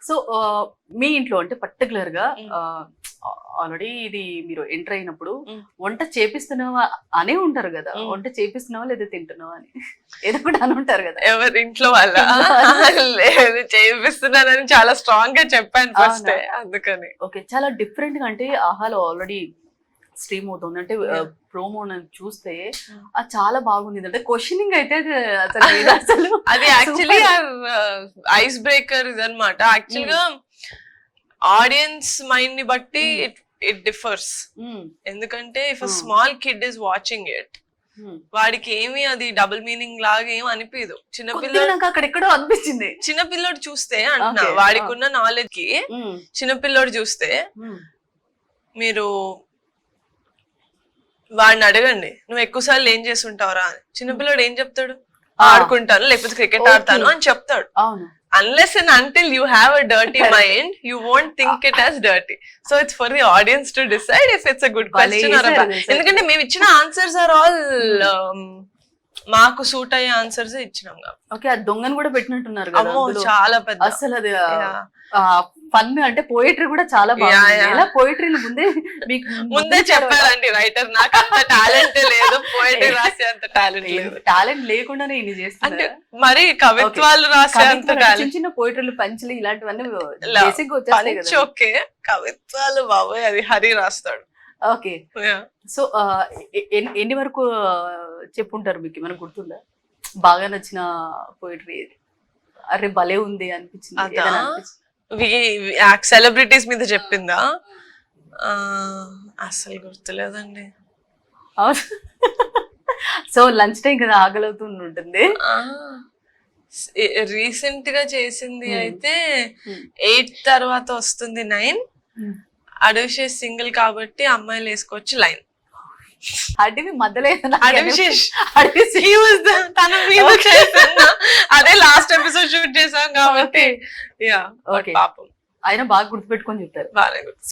So మీ ఇంట్లో అంటే particular గా ఆల్రెడీ ఇది మీరు ఎంటర్ అయినప్పుడు వంట చేపిస్తున్నావా అనే ఉంటారు కదా, వంట చేపిస్తున్నావా లేదా తింటున్నావా అని ఏదో కూడా అని ఉంటారు కదా. ఎవరి ఇంట్లో వాళ్ళ లేదు చేపిస్తున్నానని చాలా స్ట్రాంగ్ గా చెప్పాను ఫస్ట్, అందుకని. ఓకే, చాలా డిఫరెంట్ గా అంటే ఆహాలో ఆల్రెడీ స్ట్రీమ్ అవుతుంది అంటే ప్రోమో చూస్తే అది చాలా బాగుంది. అంటే క్వశ్చనింగ్ అయితే అసలు అది యాక్చువల్లీ ఐస్ బ్రేకర్ ఇదన్నమాట. యాక్చువల్ గా ఆడియన్స్ మైండ్ ని బట్టి ఇట్ డిఫర్స్. ఎందుకంటే if a small kid is watching it, వాడికి ఏమి అది డబుల్ మీనింగ్ లాగా ఏమి అనిపించదు. చిన్నపిల్లడు అక్కడెక్కడో అనిపించింది. చిన్నపిల్లడు చూస్తే అంటున్నా, వాడికి ఉన్న నాలెడ్జ్ కి చిన్నపిల్లడు చూస్తే మీరు వాడిని అడగండి, నువ్వు ఎక్కువసార్లు ఏం చేస్తుంటావురా అని. చిన్నపిల్లడు ఏం చెప్తాడు? ఆడుకుంటాను, లేకపోతే క్రికెట్ ఆడతాను అని చెప్తాడు. Unless and until you have a dirty mind, you won't think it as dirty. So it's for the audience to decide if it's a good question or a bad. ఎందుకంటే మేము ఇచ్చిన ఆన్సర్స్ ఆర్ ఆల్ మాకు suit అయ్యే answers ఇచ్చినాం. Okay, ఆ దొంగను కూడా పెట్టినట్టున్నారు కదా. అమ్మో చాలా పెద్ద, అసలు అది ఫన్ అంటే పోయిటరీ కూడా చాలా బాగుంది. ఎలా పోయిటరీని ముందే చెప్పారండి రైటర్, నాకు అంత టాలెంట్ లేదు, పోయిటరీ రాసే అంత టాలెంట్ లేదు. టాలెంట్ లేకుండానే ఇన్ని చేస్తుంది. మరి కవిత్వాలు రాసే అంత చిన్న చిన్న పోయిటరీలు, పంచులు ఇలాంటివన్నీ బేసిక్ గా వచ్చేస్తాయి కదా. ఓకే, కవిత్వాలు బాబాయ్ అది హరి రాస్తాడు. ఓకే, సో ఎన్ని వరకు చెప్పుంటారు? మీకు ఏమైనా గుర్తుందా బాగా నచ్చిన పోయిటరీ? అరే భలే ఉంది అనిపించింది. సెలబ్రిటీస్ మీద చెప్పిందా? అసలు గుర్తులేదండి. సో లంచ్ టైం కదా, ఆకలివుతూ ఉంటుంది. రీసెంట్ గా చేసింది అయితే 8 తర్వాత వస్తుంది 9. అడవిశేష్ సింగిల్ కాబట్టి అమ్మాయిలు వేసుకోవచ్చు లైన్. అడవి మధ్యలో అదే లాస్ట్ ఎపిసోడ్ షూట్ చేసాం కాబట్టి. పాపం ఆయన బాగా గుర్తుపెట్టుకొని చెప్తారు. బాగా గుర్తు.